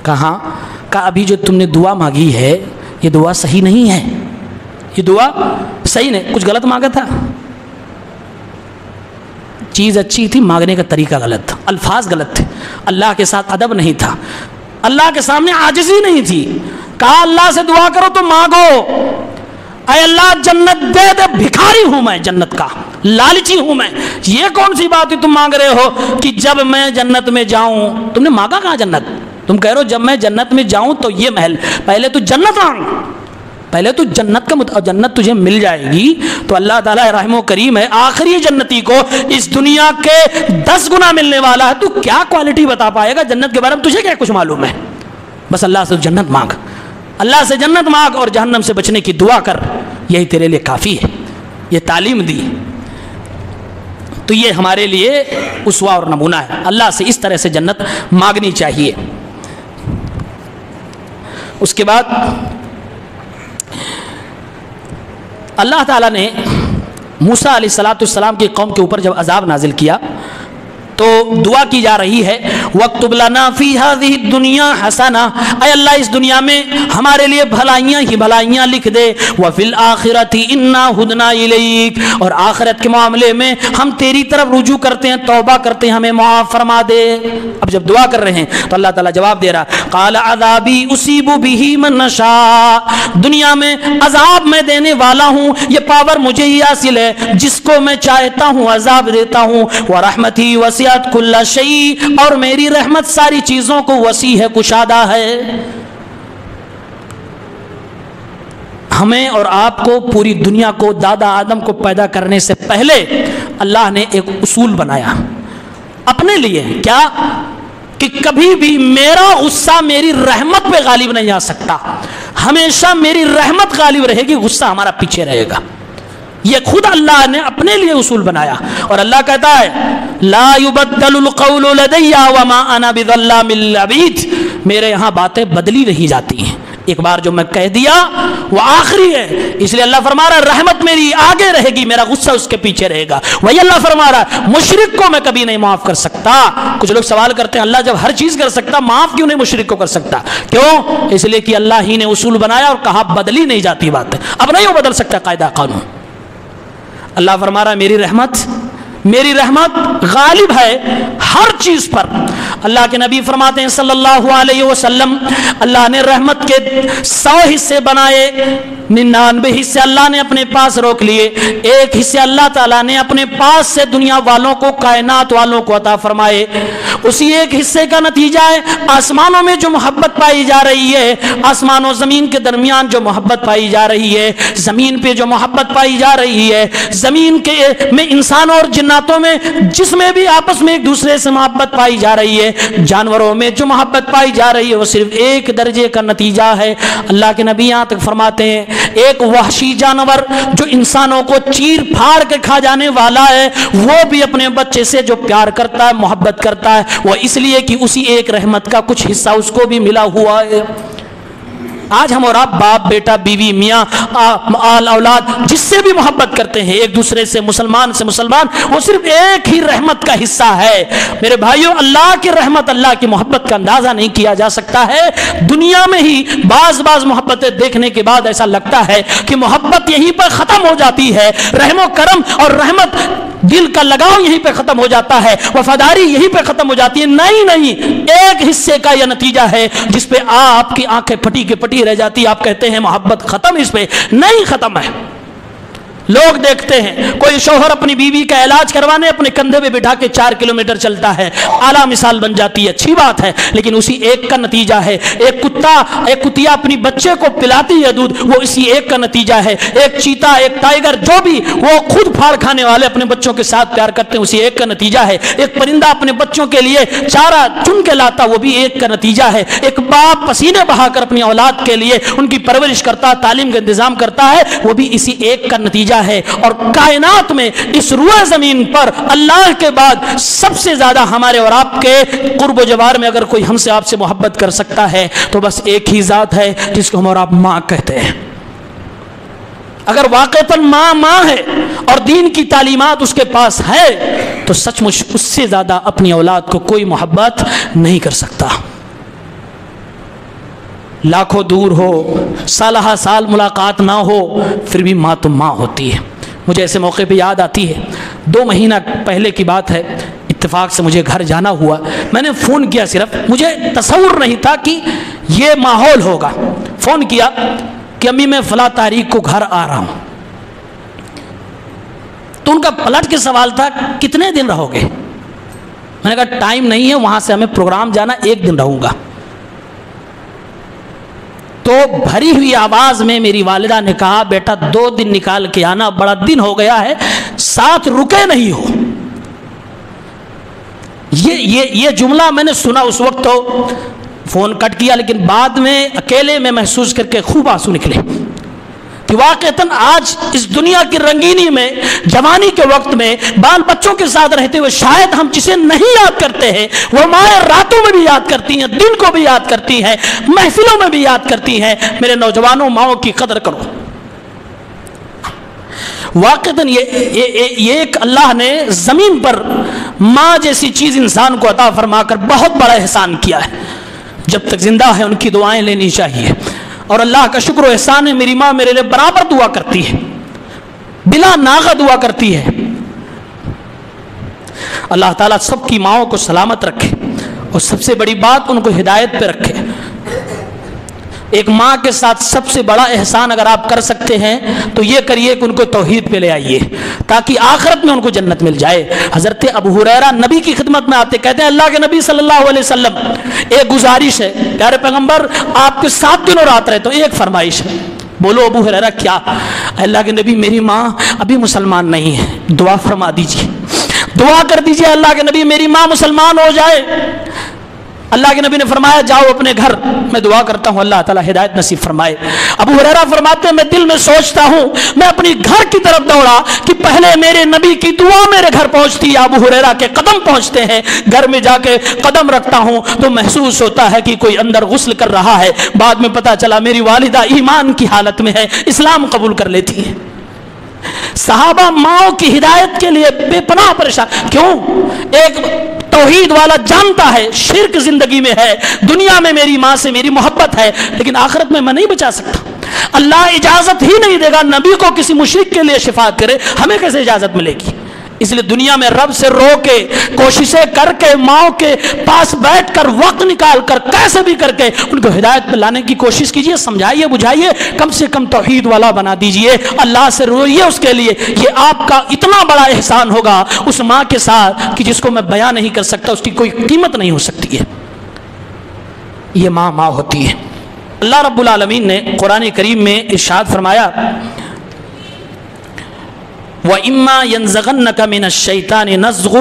Speaker 1: کہاں؟ کہا ابھی جو تم نے دعا مانگی ہے یہ دعا صحیح نہیں ہے. یہ دعا صحیح نہیں، کچھ غلط مانگا تھا، چیز اچھی تھی، مانگنے کا طریقہ غلط تھا، الفاظ غلط تھے، اللہ کے ساتھ ادب نہیں تھا، اللہ کے سامنے عاجزی نہیں تھی. کہا اللہ سے دعا کرو تو مانگو، اے اللہ جنت دے دے، بھکاری ہوں میں جنت کا، لالچی ہوں میں. یہ کون سی بات ہے تم مانگ رہے ہو کہ جب میں جنت میں جاؤں؟ تم نے مانگا کہاں جنت؟ تم کہہ رہے ہو جب میں جنت میں جاؤں تو یہ محل. پہلے تو جنت مانگ، پہلے تو جنت کا جنت تجھے مل جائے گی تو اللہ تعالیٰ رحم و کریم ہے، آخری جنتی کو اس دنیا کے 10 گنا ملنے والا ہے. تو کیا کوالٹی بتا پائے گا جنت کے بارے میں؟ تجھے کیا کچھ معلوم ہے؟ بس اللہ سے جنت مانگ، اللہ سے جنت مانگ اور جہنم سے بچنے کی دعا کر، یہی تیرے لیے کافی ہے. یہ تعلیم دی تو یہ ہمارے لیے اسوہ اور نمونہ ہے. اللہ سے اس طرح سے جنت مانگنی چاہیے. اس کے بعد اللہ تعالیٰ نے موسیٰ علیہ السلام کی قوم کے اوپر جب عذاب نازل کیا تو دعا کی جا رہی ہے وَاكْتُبْ لَنَا فِي هَذِهِ الدُّنْيَا حَسَنَةً، اے اللہ اس دنیا میں ہمارے لیے بھلائیاں ہی بھلائیاں لکھ دے. وَفِي الْآخِرَةِ إِنَّا هُدْنَا إِلَيْكَ، اور آخرت کے معاملے میں ہم تیری طرف رجوع کرتے ہیں، توبہ کرتے ہیں، ہمیں معاف فرما دے. اب جب دعا کر رہے ہیں تو اللہ تعالیٰ جواب دے رہا قَالَ عَذَابِي أُصِيبُ بِهِ مَن نَّشَاءُ، دنیا میں عذاب میں دینے والا ہوں، یہ پاور مجھے ہی حاصل ہے، جس کو میں چاہتا ہوں عذاب دیتا ہوں. وَرَحْمَتِي وَسِعَتْ کل شیء، اور میری رحمت ساری چیزوں کو وسیع ہے، کشادہ ہے. ہمیں اور آپ کو، پوری دنیا کو، دادا آدم کو پیدا کرنے سے پہلے اللہ نے ایک اصول بنایا اپنے لیے. کیا؟ کہ کبھی بھی میرا غصہ میری رحمت پہ غالب نہیں آ سکتا، ہمیشہ میری رحمت غالب رہے گی، غصہ ہمارا پیچھے رہے گا. یہ خود اللہ نے اپنے لیے اصول بنایا. اور اللہ کہتا ہے لا يبدل القول لدي وما انا بظلام للعبید، میرے یہاں باتیں بدلی نہیں جاتی ہیں، ایک بار جو میں کہہ دیا وہ آخری ہے. اس لیے اللہ فرما رہا ہے رحمت میری آگے رہے گی، میرا غصہ اس کے پیچھے رہے گا. وہی اللہ فرما رہا ہے مشرک کو میں کبھی نہیں معاف کر سکتا. کچھ لوگ سوال کرتے ہیں اللہ جب ہر چیز کر سکتا معاف کیوں نہیں مشرک کو کر سکتا؟ کیوں؟ اس لیے کہ اللہ ہی نے اصول بنایا اور کہا بدلی نہیں جاتی باتیں، اب نہیں وہ بدل سکتا قاعدہ قانون. اللہ فرما رہا ہے میری رحمت غالب ہے ہر چیز پر. اللہ کے نبی فرماتے ہیں صلی اللہ علیہ وسلم اللہ نے رحمت کے 100 حصے بنائے، 99 حصے اللہ نے اپنے پاس روک لیے، ایک حصے اللہ تعالیٰ نے اپنے پاس سے دنیا والوں کو، کائنات والوں کو عطا فرمائے. اسی ایک حصے کا نتیجہ ہے آسمانوں میں جو محبت پائی جا رہی ہے، آسمان و زمین کے درمیان جو محبت پائی جا رہی ہے، زمین پہ جو محبت پائی جا رہی ہے، زمین کے میں انسانوں اور جناتوں میں جس میں بھی آپس میں ایک دوسرے سے محبت پائی جا رہی ہے، جانوروں میں جو محبت پائی جا رہی ہے، وہ صرف ایک درجے کا نتیجہ ہے. اللہ کے نبی یہاں تک فرماتے ہیں ایک وحشی جانور جو انسانوں کو چیر پھاڑ کے کھا جانے والا ہے، وہ بھی اپنے بچے سے جو پیار کرتا ہے، محبت کرتا ہے، وہ اس لیے کہ اسی ایک رحمت کا کچھ حصہ اس کو بھی ملا ہوا ہے. آج ہم اور آپ باپ، بیٹا، بیوی، میاں، آل اولاد جس سے بھی محبت کرتے ہیں ایک دوسرے سے، مسلمان سے مسلمان، وہ صرف ایک ہی رحمت کا حصہ ہے. میرے بھائیوں اللہ کی رحمت، اللہ کی محبت کا اندازہ نہیں کیا جا سکتا ہے. دنیا میں ہی بعض محبتیں دیکھنے کے بعد ایسا لگتا ہے کہ محبت یہیں پر ختم ہو جاتی ہے، رحم و کرم اور رحمت، دل کا لگاؤ یہیں پہ ختم ہو جاتا ہے، وفاداری یہیں پہ ختم ہو جاتی ہے. نہیں، ایک حصے کا یہ نتیجہ ہے جس پہ آپ کی آنکھیں پھٹی کی پھٹی رہ جاتی. آپ کہتے ہیں محبت ختم، اس پہ نہیں ختم ہے. لوگ دیکھتے ہیں کوئی شوہر اپنی بیوی کا علاج کروانے اپنے کندھے پہ بٹھا کے 4 کلومیٹر چلتا ہے، اعلیٰ مثال بن جاتی ہے، اچھی بات ہے، لیکن اسی ایک کا نتیجہ ہے. ایک کتیا اپنی بچے کو پلاتی ہے دودھ، وہ اسی ایک کا نتیجہ ہے. ایک چیتا، ایک ٹائیگر، جو بھی وہ خود پھاڑ کھانے والے اپنے بچوں کے ساتھ پیار کرتے ہیں، اسی ایک کا نتیجہ ہے. ایک پرندہ اپنے بچوں کے لیے چارہ چن کے لاتا، وہ بھی ایک کا نتیجہ ہے. ایک باپ پسینے بہا کر اپنی اولاد کے لیے ان کی پرورش کرتا، تعلیم کا انتظام کرتا ہے، وہ بھی اسی ایک کا نتیجہ ہے. اور کائنات میں اس روئے زمین پر اللہ کے بعد سب سے زیادہ ہمارے اور آپ کے قرب و جوار میں اگر کوئی ہم سے آپ سے محبت کر سکتا ہے تو بس ایک ہی ذات ہے جس کو ہم اور آپ ماں کہتے ہیں. اگر واقعتاً ماں ہے اور دین کی تعلیمات اس کے پاس ہے تو سچ مچ اس سے زیادہ اپنی اولاد کو کوئی محبت نہیں کر سکتا. لاکھوں دور ہو، سالہ سال ملاقات نہ ہو، پھر بھی ماں تو ماں ہوتی ہے۔ مجھے ایسے موقع پہ یاد آتی ہے، 2 مہینہ پہلے کی بات ہے، اتفاق سے مجھے گھر جانا ہوا، میں نے فون کیا، صرف مجھے تصور نہیں تھا کہ یہ ماحول ہوگا۔ فون کیا کہ امی میں فلاں تاریخ کو گھر آ رہا ہوں، تو ان کا پلٹ کے سوال تھا کتنے دن رہو گے؟ میں نے کہا ٹائم نہیں ہے، وہاں سے ہمیں پروگرام جانا، 1 دن رہوں گا۔ تو بھری ہوئی آواز میں میری والدہ نے کہا بیٹا 2 دن نکال کے آنا، بڑا دن ہو گیا ہے، ساتھ رکے نہیں ہو۔ یہ جملہ میں نے سنا اس وقت، تو فون کٹ کیا، لیکن بعد میں اکیلے میں محسوس کر کے خوب آنسو نکلے کہ واقعتاً آج اس دنیا کی رنگینی میں، جوانی کے وقت میں، بال بچوں کے ساتھ رہتے ہوئے شاید ہم جسے نہیں یاد کرتے ہیں، وہ مائیں راتوں میں بھی یاد کرتی ہیں، دن کو بھی یاد کرتی ہیں، محفلوں میں بھی یاد کرتی ہیں۔ میرے نوجوانوں، ماؤں کی قدر کرو۔ واقعتاً یہ ایک اللہ نے زمین پر ماں جیسی چیز انسان کو عطا فرما کر بہت بڑا احسان کیا ہے۔ جب تک زندہ ہے ان کی دعائیں لینی چاہیے، اور اللہ کا شکر و احسان ہے میری ماں میرے لیے برابر دعا کرتی ہے، بلا ناغہ دعا کرتی ہے۔ اللہ تعالیٰ سب کی ماؤں کو سلامت رکھے، اور سب سے بڑی بات ان کو ہدایت پہ رکھے۔ ایک ماں کے ساتھ سب سے بڑا احسان اگر آپ کر سکتے ہیں تو یہ کریے کہ ان کو توحید پہ لے آئیے، تاکہ آخرت میں ان کو جنت مل جائے۔ حضرت ابو ہریرہ نبی کی خدمت میں آتے، کہتے ہیں اللہ کے نبی صلی اللہ علیہ وسلم، ایک گزارش ہے، پیارے پیغمبر آپ کے ساتھ دن اور رات رہے، تو ایک فرمائش ہے۔ بولو ابو ہریرہ کیا؟ اللہ کے نبی میری ماں ابھی مسلمان نہیں ہے، دعا فرما دیجیے، دعا کر دیجیے اللہ کے نبی میری ماں مسلمان ہو جائے۔ اللہ کے نبی نے فرمایا جاؤ اپنے گھر، میں دعا کرتا ہوں اللہ تعالیٰ ہدایت نصیب فرمائے۔ ابو ہریرہ فرماتے ہیں میں دل میں سوچتا ہوں، میں اپنی گھر کی طرف دوڑا کہ پہلے میرے نبی کی دعا میرے گھر پہنچتی ہے، ابو ہریرہ کے قدم پہنچتے ہیں۔ گھر میں جا کے قدم رکھتا ہوں تو محسوس ہوتا ہے کہ کوئی اندر غسل کر رہا ہے۔ بعد میں پتا چلا میری والدہ ایمان کی حالت میں ہے، اسلام قبول کر لیتی ہے۔ صحابہ ماؤں کی ہدایت کے لیے بے پناہ پریشان، کیوں؟ ایک توحید والا جانتا ہے شرک زندگی میں ہے، دنیا میں میری ماں سے میری محبت ہے، لیکن آخرت میں نہیں بچا سکتا۔ اللہ اجازت ہی نہیں دے گا نبی کو کسی مشرک کے لیے شفاعت کرے، ہمیں کیسے اجازت ملے گی؟ اس لیے دنیا میں رب سے رو کے، کوششیں کر کے، ماں کے پاس بیٹھ کر، وقت نکال کر، کیسے بھی کر کے ان کو ہدایت پہ لانے کی کوشش کیجئے، سمجھائیے بجھائیے، کم سے کم توحید والا بنا دیجئے، اللہ سے روئیے اس کے لیے۔ یہ آپ کا اتنا بڑا احسان ہوگا اس ماں کے ساتھ کہ جس کو میں بیان نہیں کر سکتا، اس کی کوئی قیمت نہیں ہو سکتی ہے۔ یہ ماں ماں ہوتی ہے۔ اللہ رب العالمین نے قرآن کریم میں ارشاد فرمایا وَإِمَّا يَنزَغَنَّكَ مِنَ الشَّيْطَانِ نَزْغٌ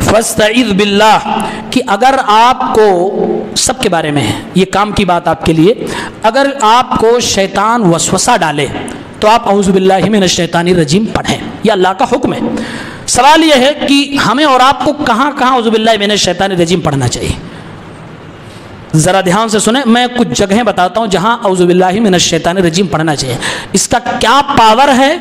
Speaker 1: فَاسْتَعِذْ بِاللَّهِ، کہ اگر آپ کو، سب کے بارے میں ہے یہ کام کی بات آپ کے لیے، اگر آپ کو شیطان وسوسہ ڈالے تو آپ اعوذ باللہ من الشیطان الرجیم پڑھیں، یہ اللہ کا حکم ہے۔ سوال یہ ہے کہ ہمیں اور آپ کو کہاں کہاں اعوذ باللہ من الشیطان الرجیم پڑھنا چاہیے؟ ذرا دھیان سے سنیں، میں کچھ جگہیں بتاتا ہوں جہاں اعوذ باللہ من الشیطان الرجیم پڑھنا چاہیے۔ اس کا کیا پاور ہے،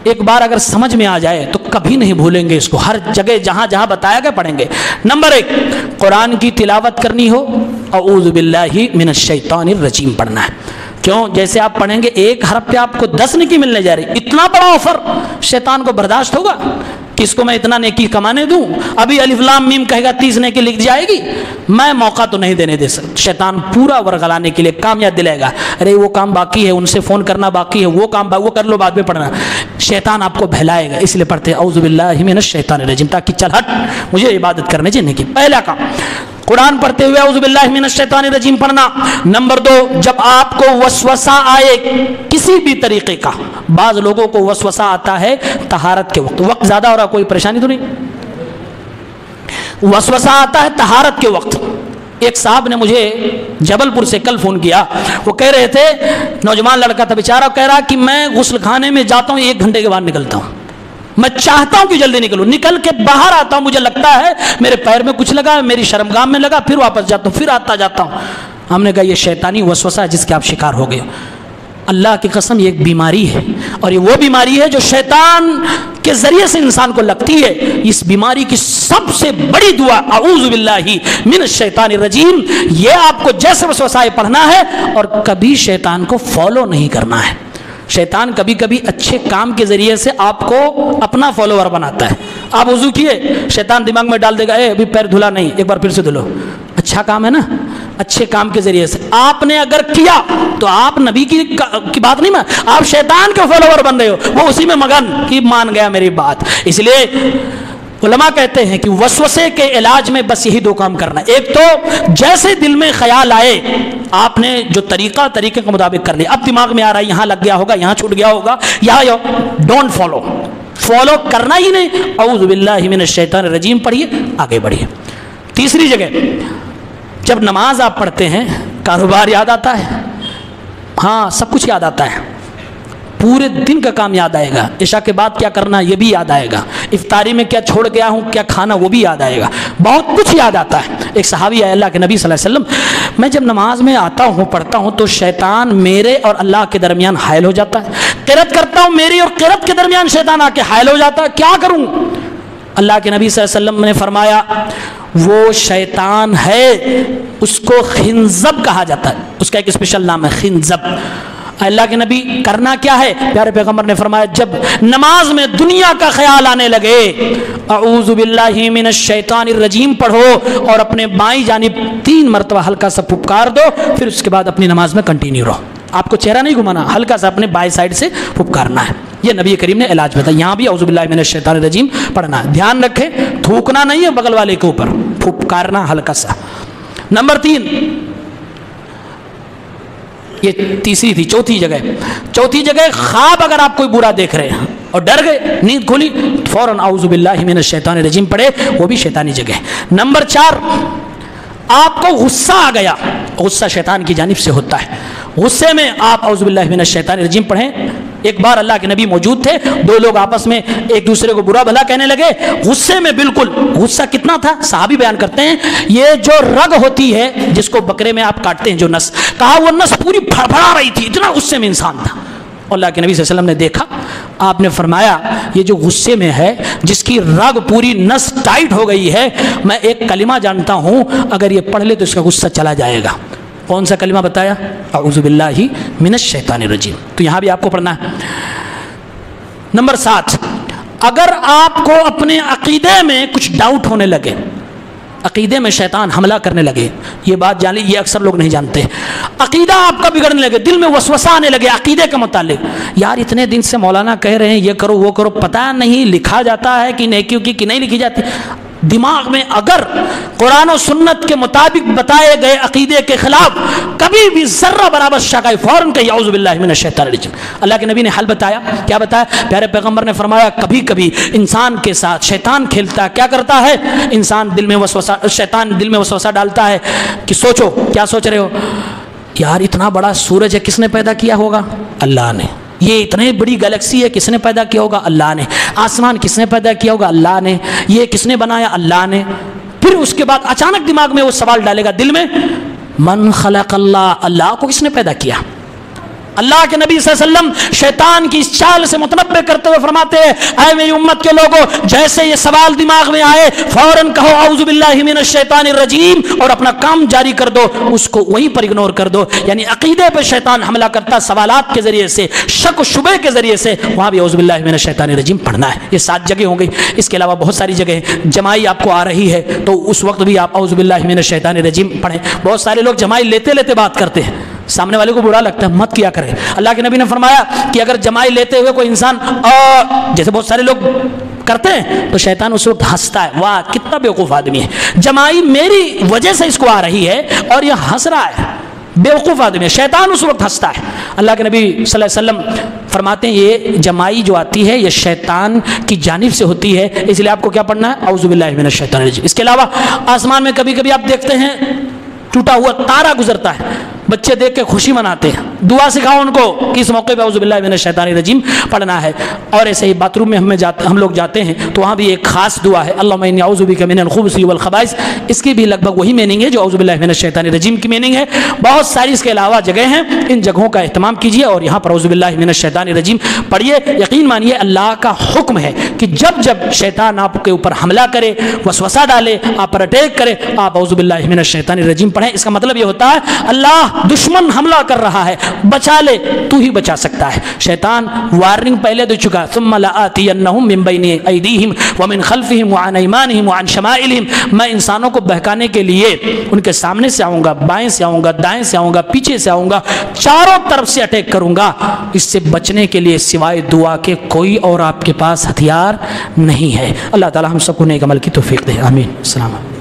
Speaker 1: ایک بار اگر سمجھ میں آ جائے تو کبھی نہیں بھولیں گے اس کو، ہر جگہ جہاں جہاں بتایا گیا پڑھیں گے۔ نمبر 1، قرآن کی تلاوت کرنی ہو، اعوذ باللہ من الشیطان الرجیم پڑھنا ہے۔ کیوں؟ جیسے آپ پڑھیں گے ایک حرف پہ آپ کو 10 نیکی ملنے جا رہی، اتنا بڑا آفر شیطان کو برداشت ہوگا کہ اس کو میں اتنا نیکی کمانے دوں؟ ابھی الف لام میم کہے گا 30 نیکی لکھ جائے گی، میں موقع تو نہیں دینے دے سکتا۔ شیطان پورا ورغلانے کے لیے کامیاب دلائے گا، ارے وہ کام باقی ہے، ان سے فون کرنا باقی ہے، وہ کام وہ کر لو بعد میں پڑھنا۔ شیطان آپ کو بہلائے گا، اس لیے پڑھتے ہیں اعوذ باللہ من الشیطان الرجیم، تاکہ چل ہٹ مجھے عبادت کرنے چاہیے کی۔ پہلا کام قرآن پڑھتے ہوئے اعوذ باللہ من الشیطان الرجیم پڑھنا۔ نمبر 2، جب آپ کو وسوسہ آئے کسی بھی طریقے کا، بعض لوگوں کو وسوسہ آتا ہے طہارت کے وقت زیادہ ہو رہا، کوئی پریشانی تو نہیں؟ وسوسہ آتا ہے طہارت کے وقت۔ ایک صاحب نے مجھے جبل پور سے کل فون کیا، وہ کہہ رہے تھے، نوجوان لڑکا تھا بیچارہ، کہہ رہا کہ میں غسل خانے میں جاتا ہوں 1 گھنٹے کے بعد نکلتا ہوں، میں چاہتا ہوں کہ جلدی نکلوں، نکل کے باہر آتا ہوں مجھے لگتا ہے میرے پیر میں کچھ لگا، میری شرمگاہ میں لگا، پھر واپس جاتا ہوں، پھر آتا جاتا ہوں۔ ہم نے کہا یہ شیطانی وسوسہ ہے جس کے آپ شکار ہو گئے۔ اللہ کی قسم یہ ایک بیماری ہے، اور یہ وہ بیماری ہے جو شیطان کے ذریعے سے انسان کو لگتی ہے۔ اس بیماری کی سب سے بڑی دعا اعوذ باللہ من الشیطان الرجیم، یہ آپ کو جیسے وسوسہ پڑھنا ہے اور کبھی شیطان کو فالو نہیں کرنا ہے۔ شیطان کبھی کبھی اچھے کام کے ذریعے سے آپ کو اپنا فالوور بناتا ہے۔ آپ وضو کیے، شیطان دماغ میں ڈال دے گا اے ابھی پیر دھلا نہیں، ایک بار پھر سے دھلو۔ اچھا کام ہے نا، اچھے کام کے ذریعے سے آپ نے اگر کیا تو آپ نبی کی بات نہیں مان، آپ شیطان کے فالوور بن رہے ہو، وہ اسی میں مگن کہ مان گیا میری بات۔ اس لیے علماء کہتے ہیں کہ وسوسے کے علاج میں بس یہی دو کام کرنا ہے۔ ایک تو جیسے دل میں خیال آئے آپ نے جو طریقے کے مطابق کر لیا، اب دماغ میں آ رہا ہے یہاں لگ گیا ہوگا، یہاں چھوٹ گیا ہوگا، یہاں ڈونٹ فالو کرنا ہی نہیں، اعوذ باللہ من الشیطان الرجیم پڑھیے، آگے بڑھیے۔ تیسری جگہ، جب نماز آپ پڑھتے ہیں کاروبار یاد آتا ہے، ہاں سب کچھ یاد آتا ہے، پورے دن کا کام یاد آئے گا، عشاء کے بعد کیا کرنا یہ بھی یاد آئے گا، افطاری میں کیا چھوڑ گیا ہوں کیا کھانا وہ بھی یاد آئے گا، بہت کچھ یاد آتا ہے۔ ایک صحابی ہے اللہ کے نبی صلی اللہ علیہ وسلم، میں جب نماز میں آتا ہوں پڑھتا ہوں تو شیطان میرے اور اللہ کے درمیان حائل ہو جاتا ہے، قرات کرتا ہوں میری اور قرات کے درمیان شیطان آ کے حائل ہو جاتا ہے، کیا کروں؟ اللہ کے نبی صلی اللہ علیہ وسلم نے فرمایا وہ شیطان ہے، اس کو خنزب کہا جاتا ہے، اس کا ایک اسپیشل نام ہے خنزب۔ اللہ کے نبی کرنا کیا ہے؟ پیارے پیغمبر نے فرمایا جب نماز میں دنیا کا خیال آنے لگے اعوذ باللہ من الشیطان الرجیم پڑھو اور اپنے بائیں جانب 3 مرتبہ ہلکا سا پھپکار دو، پھر اس کے بعد اپنی نماز میں کنٹینیو رہو۔ آپ کو چہرہ نہیں گھمانا، ہلکا سا اپنے بائیں سائڈ سے پھپکارنا ہے۔ یہ نبی کریم نے علاج بتایا، یہاں بھی اعوذ باللہ من الشیطان الرجیم پڑھنا ہے۔ دھیان رکھیں تھوکنا نہیں ہے بغل والے کے اوپر، پھپکارنا ہلکا سا۔ نمبر 3، یہ تیسری تھی، چوتھی جگہ خواب اگر آپ کوئی برا دیکھ رہے ہیں اور ڈر گئے، نیند کھلی، فوراً اعوذ باللہ من الشیطان الرجیم پڑھے، وہ بھی شیطانی جگہ ہے۔ نمبر 4، آپ کو غصہ آ گیا، غصہ شیطان کی جانب سے ہوتا ہے، غصے میں آپ اعوذ باللہ من الشیطان الرجیم پڑھیں۔ ایک بار اللہ کے نبی موجود تھے، 2 لوگ آپس میں ایک دوسرے کو برا بھلا کہنے لگے، غصے میں بالکل، غصہ کتنا تھا صحابی بیان کرتے ہیں، یہ جو رگ ہوتی ہے جس کو بکرے میں آپ کاٹتے ہیں جو نس، کہا وہ نس پوری پھڑپڑا رہی تھی، اتنا غصے میں انسان تھا۔ اللہ کے نبی صلی اللہ علیہ وسلم نے دیکھا، آپ نے فرمایا یہ جو غصے میں ہے جس کی رگ پوری نس ٹائٹ ہو گئی ہے، میں ایک کلمہ جانتا ہوں اگر یہ پڑھ لے تو اس کا غصہ چلا جائے گا۔ کون سا کلمہ بتایا؟ اعوذ باللہ من الشیطان الرجیم۔ تو یہاں بھی آپ کو پڑھنا ہے۔ نمبر 7، اگر آپ کو اپنے عقیدے میں کچھ ڈاؤٹ ہونے لگے، عقیدے میں شیطان حملہ کرنے لگے، یہ بات جان لی، یہ اکثر لوگ نہیں جانتے، عقیدہ آپ کا بگڑنے لگے، دل میں وسوسہ آنے لگے عقیدے کے متعلق، یار اتنے دن سے مولانا کہہ رہے ہیں یہ کرو وہ کرو، پتہ نہیں لکھا جاتا ہے کہ نیکیوں کی کہ نہیں لکھی جاتی، دماغ میں اگر قرآن و سنت کے مطابق بتائے گئے عقیدے کے خلاف کبھی بھی ذرہ برابر شک آئے، فوراً کہیے اعوذ باللہ من الشیطان الرجیم۔ اللہ کے نبی نے حل بتایا، کیا بتایا؟ پیارے پیغمبر نے فرمایا کبھی کبھی انسان کے ساتھ شیطان کھیلتا ہے، کیا کرتا ہے؟ انسان دل میں وسوسہ، شیطان دل میں وسوسہ ڈالتا ہے کہ سوچو، کیا سوچ رہے ہو؟ یار اتنا بڑا سورج ہے کس نے پیدا کیا ہوگا؟ اللہ نے۔ یہ اتنی بڑی گلیکسی ہے کس نے پیدا کیا ہوگا؟ اللہ نے۔ آسمان کس نے پیدا کیا ہوگا؟ اللہ نے۔ یہ کس نے بنایا؟ اللہ نے۔ پھر اس کے بعد اچانک دماغ میں وہ سوال ڈالے گا دل میں، من خلق اللہ، اللہ کو کس نے پیدا کیا؟ اللہ کے نبی صلی اللہ علیہ وسلم شیطان کی اس چال سے متنبہ کرتے ہوئے فرماتے ہیں اے میری امت کے لوگوں، جیسے یہ سوال دماغ میں آئے فوراً کہو اعوذ باللہ من الشیطان الرجیم اور اپنا کام جاری کر دو، اس کو وہیں پر اگنور کر دو۔ یعنی عقیدے پہ شیطان حملہ کرتا سوالات کے ذریعے سے، شک و شبہ کے ذریعے سے، وہاں بھی اعوذ باللہ من الشیطان الرجیم پڑھنا ہے۔ یہ 7 جگہ ہوں گئی، اس کے علاوہ بہت ساری جگہ ہیں۔ جمائی آپ کو آ رہی ہے تو اس وقت بھی آپ اعوذ باللہ من الشیطان الرجیم پڑھیں۔ بہت سارے لوگ جمائی لیتے لیتے بات کرتے ہیں، سامنے والے کو برا لگتا ہے، مت کیا کرے۔ اللہ کے نبی نے فرمایا کہ اگر جمائی لیتے ہوئے کوئی انسان جیسے بہت سارے لوگ کرتے ہیں تو شیطان اس وقت ہنستا ہے، واہ کتنا بیوقوف آدمی ہے، جمائی میری وجہ سے اس کو آ رہی ہے اور یہ ہنس رہا ہے، بیوقوف آدمی ہے، شیطان اس وقت ہنستا ہے۔ اللہ کے نبی صلی اللہ علیہ وسلم فرماتے ہیں یہ جمائی جو آتی ہے یہ شیطان کی جانب سے ہوتی ہے، اس لیے آپ کو کیا پڑھنا ہے؟ اعوذ باللہ من الشیطان الرجیم۔ اس کے علاوہ آسمان میں کبھی کبھی آپ دیکھتے ہیں ٹوٹا ہوا تارا گزرتا ہے، بچے دیکھ کے خوشی مناتے ہیں، دعا سکھاؤ ان کو کہ اس موقع پہ اعوذ باللہ من الشیطان الرجیم پڑھنا ہے۔ اور ایسے ہی باتھ روم میں ہم لوگ جاتے ہیں تو وہاں بھی ایک خاص دعا ہے، اللہم انی اعوذ بک من الخبث والخبائث، اس کی بھی لگ بھگ وہی میننگ ہے جو اعوذ باللہ من الشیطان الرجیم کی میننگ ہے۔ بہت ساری اس کے علاوہ جگہ ہیں، ان جگہوں کا اہتمام کیجیے اور یہاں پر اعوذ باللہ من الشیطان الرجیم پڑھیے۔ یقین مانیے اللہ کا حکم ہے کہ جب جب شیطان آپ کے اوپر حملہ کرے، وسوسہ ڈالے، آپ پر اٹیک کرے، آپ اعوذ باللہ من الشیطان الرجیم پڑھیں۔ اس کا مطلب یہ ہوتا ہے اللہ دشمن حملہ کر رہا ہے، بچا لے، تو ہی بچا سکتا ہے۔ شیطان وارننگ پہلے دے چکا، ثم لآتینہم من بین ایدیہم ومن خلفہم وعن ایمانہم وعن شمائلہم، میں انسانوں کو بہکانے کے لیے ان کے سامنے سے آؤں گا، بائیں سے آؤں گا، دائیں سے آؤں گا، پیچھے سے آؤں گا، چاروں طرف سے اٹیک کروں گا۔ اس سے بچنے کے لیے سوائے دعا کے کوئی اور آپ کے پاس ہتھیار نہیں ہے۔ اللہ تعالی ہم سب کو نیک عمل کی توفیق دے، آمین۔ السلام علیکم۔